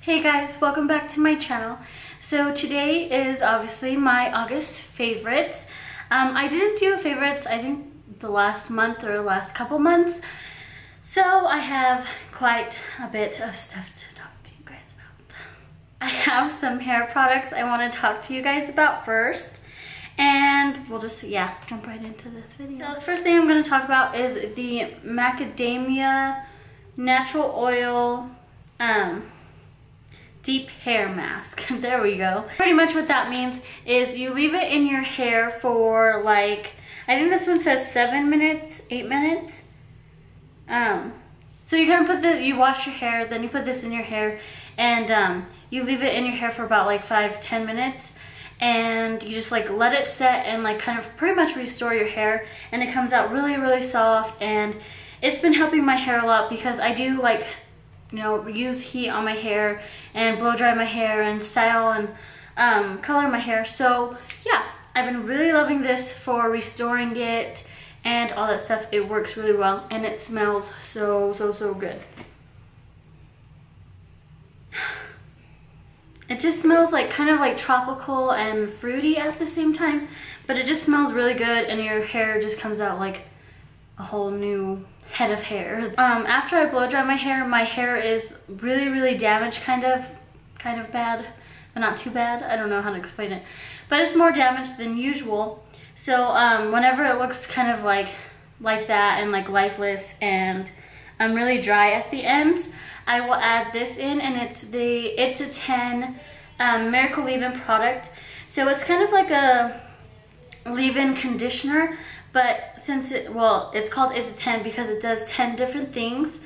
Hey guys, welcome back to my channel. So today is obviously my August favorites. I didn't do favorites, I think the last month or last couple months. So I have quite a bit of stuff to talk to you guys about. I have some hair products I want to talk to you guys about first. And we'll just, jump right into this video. So the first thing I'm going to talk about is the macadamia natural oil deep hair mask. There we go. Pretty much what that means is you leave it in your hair for like, I think this one says 7 minutes, 8 minutes. So you kind of you wash your hair, then you put this in your hair, and you leave it in your hair for about like 5-10 minutes. And you just like let it set and like kind of pretty much restore your hair, and it comes out really soft. And it's been helping my hair a lot because I do like, you know, use heat on my hair and blow dry my hair and style and color my hair. So yeah, I've been really loving this for restoring it and all that stuff. It works really well and it smells so good. It just smells like kind of like tropical and fruity at the same time, but it just smells really good and your hair just comes out like a whole new head of hair. After I blow dry my hair is really damaged, kind of bad, but not too bad. I don't know how to explain it, but it's more damaged than usual. So whenever it looks kind of like that and like lifeless and really dry at the ends, I will add this in, and it's a 10 Miracle Leave-In product. So it's kind of like a leave-in conditioner, but since it's called It's a 10 because it does 10 different things,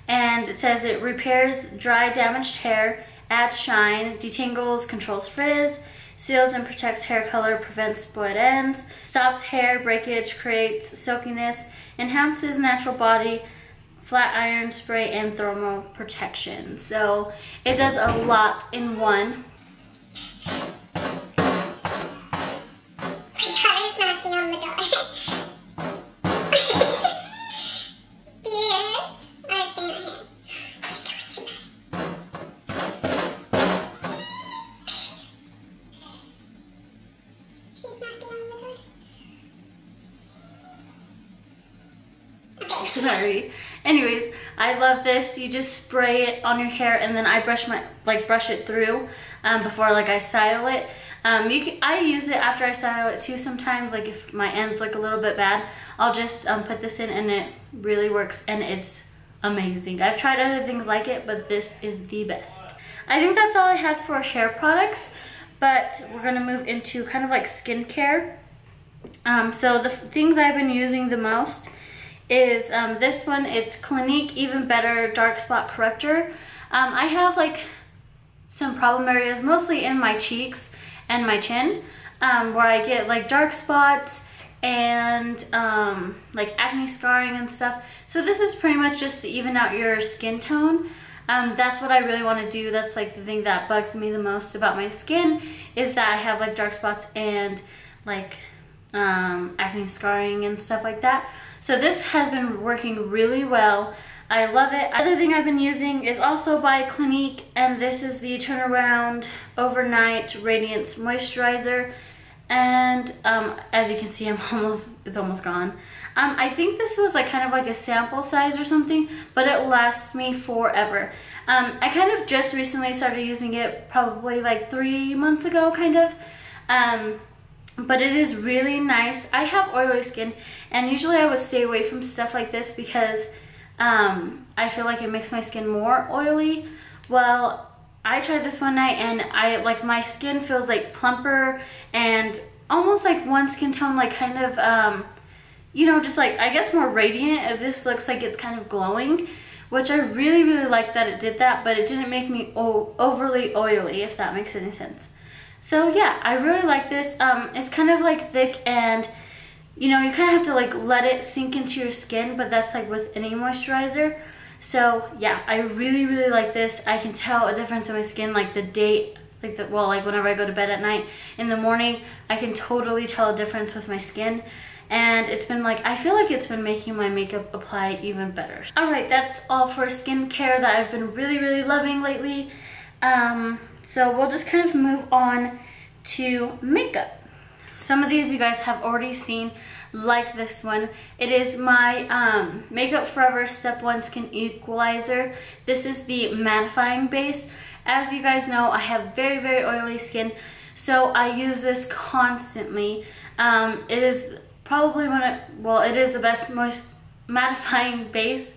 and it says it repairs dry, damaged hair, adds shine, detangles, controls frizz, seals and protects hair color, prevents split ends, stops hair breakage, creates silkiness, enhances natural body, flat iron spray, and thermal protection. So it does a lot in one. Sorry. Anyways, I love this. You just spray it on your hair, and then I brush it through before like I style it. I use it after I style it too sometimes. Like if my ends look a little bit bad, I'll just put this in, and it really works, and it's amazing. I've tried other things like it, but this is the best. I think that's all I have for hair products, but we're gonna move into kind of like skincare. So the things I've been using the most is this one. It's Clinique Even Better Dark Spot Corrector. I have like some problem areas, mostly in my cheeks and my chin, where I get like dark spots and like acne scarring and stuff. So this is pretty much just to even out your skin tone. That's what I really want to do. That's like the thing that bugs me the most about my skin, is that I have like dark spots and like acne scarring and stuff like that. So this has been working really well. I love it. Other thing I've been using is also by Clinique, and this is the Turnaround Overnight Radiance Moisturizer. And as you can see, it's almost gone. I think this was like kind of like a sample size or something, but it lasts me forever. I kind of just recently started using it, probably like 3 months ago, kind of. But it is really nice. I have oily skin, and usually I would stay away from stuff like this because I feel like it makes my skin more oily. Well, I tried this one night, and my skin feels like plumper and almost like one skin tone, like kind of you know, just like, I guess, more radiant. It just looks like it's kind of glowing, which I really like that it did that, but it didn't make me overly oily, if that makes any sense. So yeah, I really like this. It's kind of like thick, and you know, you kind of have to like let it sink into your skin, but that's like with any moisturizer. So yeah, I really like this. I can tell a difference in my skin like whenever I go to bed at night. In the morning, I can totally tell a difference with my skin. And it's been like, I feel like it's been making my makeup apply even better. Alright, that's all for skincare that I've been really loving lately. So we'll just kind of move on to makeup. Some of these you guys have already seen, like this one. It is my Makeup Forever Step 1 Skin Equalizer. This is the mattifying base. As you guys know, I have very, very oily skin, so I use this constantly. It is probably it is the best, most mattifying base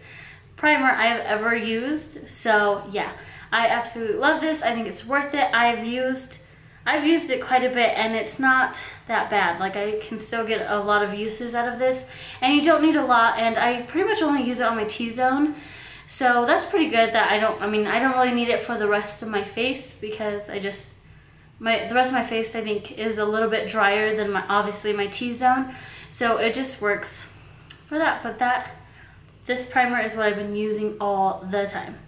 primer I've ever used. So yeah, I absolutely love this. I think it's worth it. I've used it quite a bit and it's not that bad. Like, I can still get a lot of uses out of this, and you don't need a lot, and I pretty much only use it on my T-zone. So that's pretty good. That I don't really need it for the rest of my face, because the rest of my face I think is a little bit drier than obviously my T-zone. So it just works for that. But this primer is what I've been using all the time.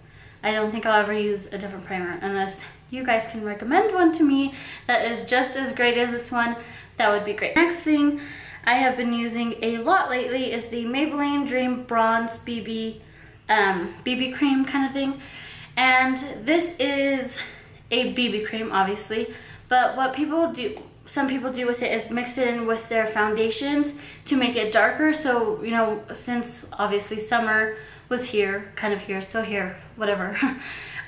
I don't think I'll ever use a different primer unless you guys can recommend one to me that is just as great as this one. That would be great. Next thing I have been using a lot lately is the Maybelline Dream Bronze BB cream kind of thing. And this is a BB cream, obviously, but what some people do with it is mix it in with their foundations to make it darker. So, you know, since obviously summer was here, kind of here, still here, whatever.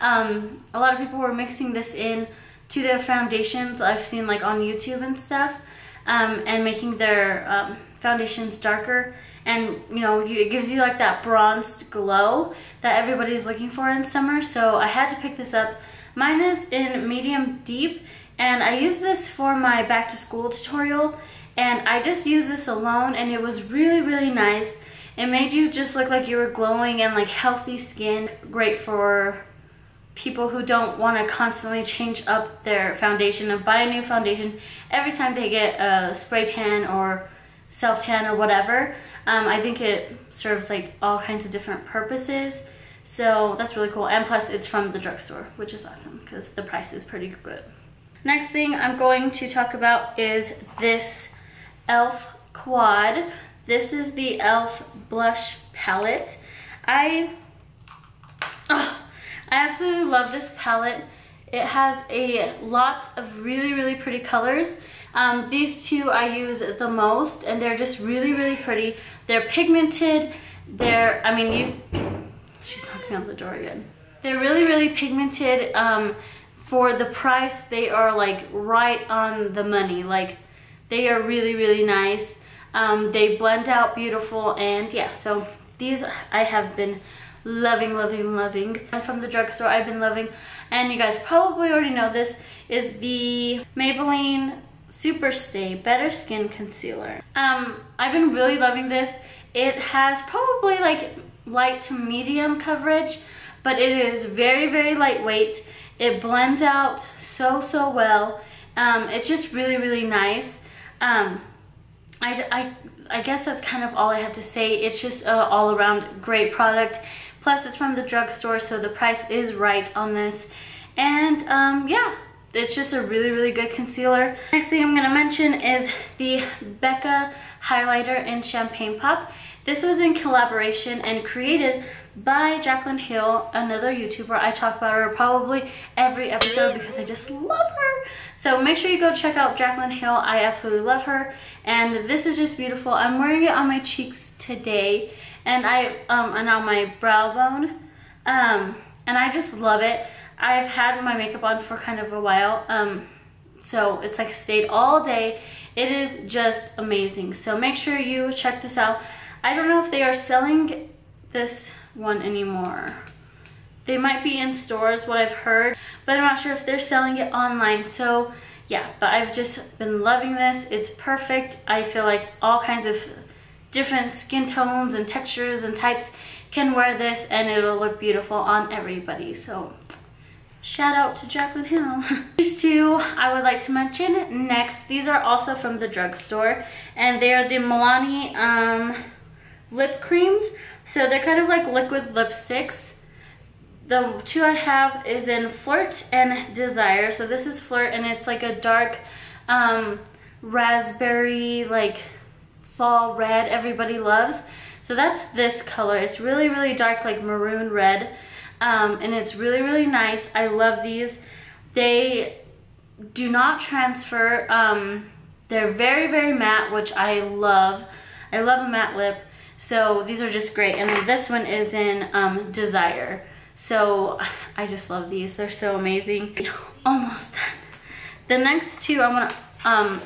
A lot of people were mixing this in to their foundations, I've seen like on YouTube and stuff, and making their foundations darker. And you know, it gives you like that bronzed glow that everybody's looking for in summer. So I had to pick this up. Mine is in medium deep, and I use this for my back to school tutorial, and I just use this alone, and it was really, really nice. It made you just look like you were glowing and like healthy skin. Great for people who don't want to constantly change up their foundation and buy a new foundation every time they get a spray tan or self tan or whatever. I think it serves like all kinds of different purposes, so that's really cool. And plus it's from the drugstore, which is awesome because the price is pretty good. Next thing I'm going to talk about is this e.l.f. Quad. This is the e.l.f. blush palette. I absolutely love this palette. It has a lot of really, really pretty colors. These two I use the most, and they're just really, really pretty. They're pigmented. She's knocking on the door again. They're really, really pigmented. For the price, they are like right on the money. Like, they are really, really nice. They blend out beautiful, and yeah, so these I have been loving, loving, loving. And from the drugstore I've been loving, and you guys probably already know this, is the Maybelline Super Stay Better Skin Concealer. I've been really loving this. It has probably like light to medium coverage, but it is very, very lightweight. It blends out so, so well. It's just really, really nice. I guess that's kind of all I have to say. It's just an all-around great product. Plus, it's from the drugstore, so the price is right on this. And yeah, it's just a really, really good concealer. Next thing I'm going to mention is the Becca highlighter in Champagne Pop. This was in collaboration and created by Jaclyn Hill, another YouTuber. I talk about her probably every episode because I just love her. So make sure you go check out Jaclyn Hill. I absolutely love her, and this is just beautiful. I'm wearing it on my cheeks today, and and on my brow bone, and I just love it. I've had my makeup on for kind of a while, so it's like stayed all day. It is just amazing. So make sure you check this out. I don't know if they are selling this one anymore. They might be in stores, what I've heard, but I'm not sure if they're selling it online. So yeah, but I've just been loving this. It's perfect. I feel like all kinds of different skin tones and textures and types can wear this, and it'll look beautiful on everybody. So shout out to Jaclyn Hill. These two I would like to mention next. These are also from the drugstore, and they are the Milani lip creams. So they're kind of like liquid lipsticks. The two I have is in Flirt and Desire. So this is Flirt, and it's like a dark raspberry, like fall red everybody loves. So that's this color. It's really, really dark, like maroon red. and it's really, really nice. I love these. They do not transfer. They're very, very matte, which I love. I love a matte lip. So these are just great. And then this one is in Desire. So I just love these. They're so amazing. Almost done. The next two I want to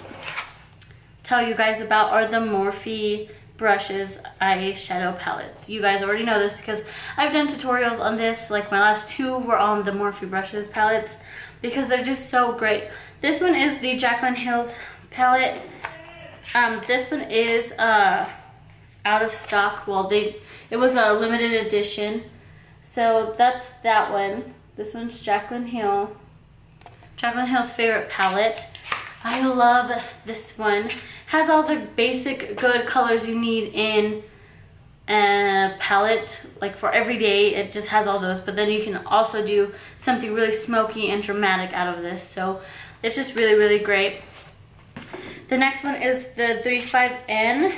tell you guys about are the Morphe brushes eyeshadow palettes. You guys already know this because I've done tutorials on this. Like my last two were on the Morphe brushes palettes because they're just so great. This one is the Jaclyn Hill's palette. This one is out of stock. Well, it was a limited edition. So that's that one. This one's Jaclyn Hill. Jaclyn Hill's favorite palette. I love this one. Has all the basic good colors you need in a palette, like for every day. It just has all those, but then you can also do something really smoky and dramatic out of this. So it's just really, really great. The next one is the 35N,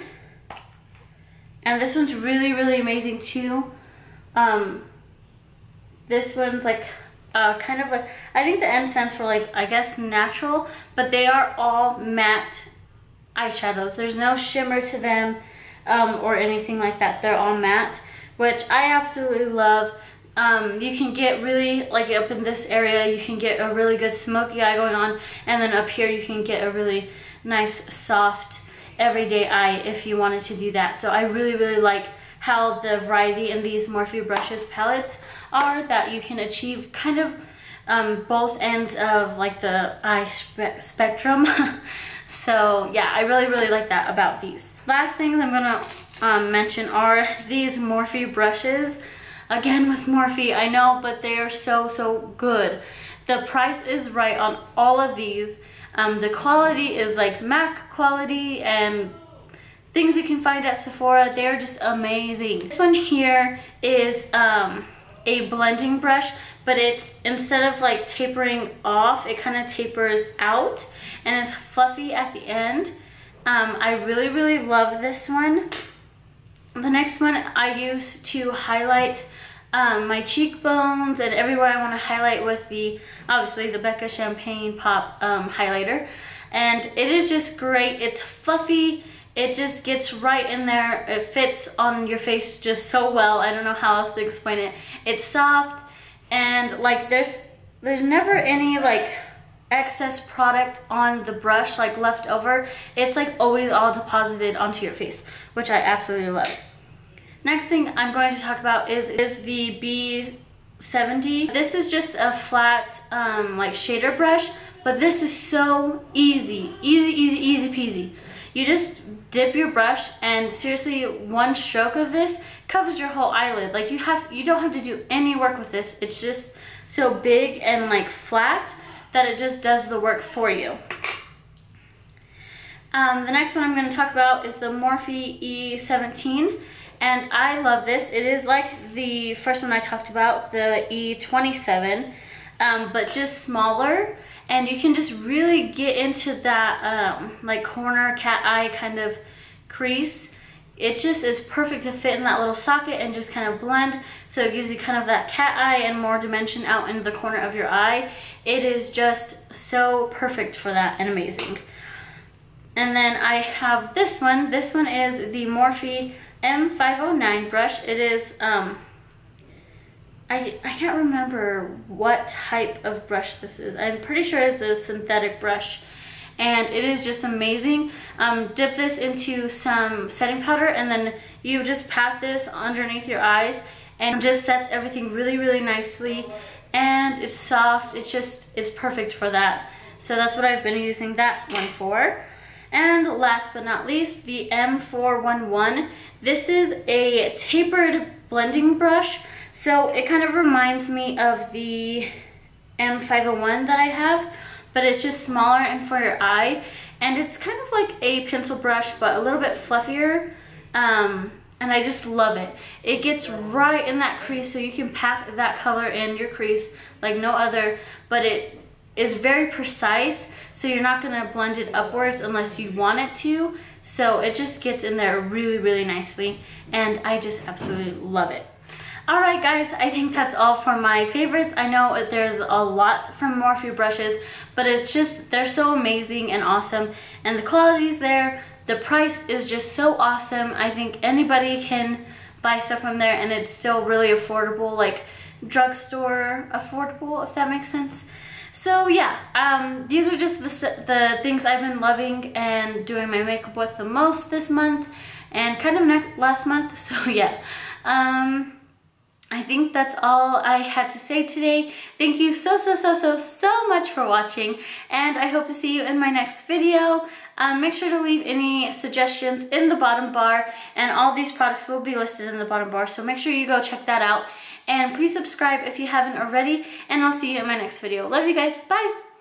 and this one's really, really amazing too. This one's like kind of like, I think the N stands for like, I guess natural, but they are all matte eyeshadows. There's no shimmer to them or anything like that. They're all matte, which I absolutely love. You can get really, like up in this area, you can get a really good smoky eye going on, and then up here you can get a really nice soft everyday eye if you wanted to do that. So I really, really like how the variety in these Morphe brushes palettes are, that you can achieve kind of both ends of like the eye spectrum. So yeah, I really, really like that about these. Last things I'm gonna mention are these Morphe brushes. Again with Morphe, I know, but they are so, so good. The price is right on all of these. The quality is like MAC quality and things you can find at Sephora. They're just amazing. This one here is a blending brush, but it, instead of like tapering off, it kind of tapers out and is fluffy at the end. I really, really love this one. The next one I use to highlight my cheekbones and everywhere I want to highlight with the, obviously the Becca Champagne Pop highlighter. And it is just great. It's fluffy. It just gets right in there. It fits on your face just so well. I don't know how else to explain it. It's soft, and like there's never any like excess product on the brush like left over. It's like always all deposited onto your face, which I absolutely love. Next thing I'm going to talk about is the B70. This is just a flat like shader brush, but this is so easy. Easy peasy. You just dip your brush, and seriously, one stroke of this covers your whole eyelid. Like you don't have to do any work with this. It's just so big and like flat that it just does the work for you. The next one I'm going to talk about is the Morphe E17, and I love this. It is like the first one I talked about, the E27, but just smaller. And you can just really get into that like corner cat eye kind of crease. It just is perfect to fit in that little socket and just kind of blend. So it gives you kind of that cat eye and more dimension out in the corner of your eye. It is just so perfect for that and amazing. And then I have this one. This one is the Morphe M509 brush. It is I can't remember what type of brush this is. I'm pretty sure it's a synthetic brush, and it is just amazing. Dip this into some setting powder, and then you just pat this underneath your eyes, and it just sets everything really, really nicely, and it's soft. It's perfect for that. So that's what I've been using that one for. And last but not least, the M411. This is a tapered blending brush. So it kind of reminds me of the M501 that I have, but it's just smaller and for your eye. And it's kind of like a pencil brush, but a little bit fluffier. And I just love it. It gets right in that crease, so you can pack that color in your crease like no other, but it is very precise, so you're not gonna blend it upwards unless you want it to. So it just gets in there really, really nicely, and I just absolutely love it. Alright guys, I think that's all for my favorites. I know there's a lot from Morphe brushes, but it's just, they're so amazing and awesome, and the quality's there. The price is just so awesome. I think anybody can buy stuff from there, and it's still really affordable, like drugstore affordable, if that makes sense. So yeah, these are just the things I've been loving and doing my makeup with the most this month, and kind of last month. So yeah, I think that's all I had to say today. Thank you so much for watching, and I hope to see you in my next video. Make sure to leave any suggestions in the bottom bar, and all these products will be listed in the bottom bar, so make sure you go check that out. And please subscribe if you haven't already, and I'll see you in my next video. Love you guys. Bye!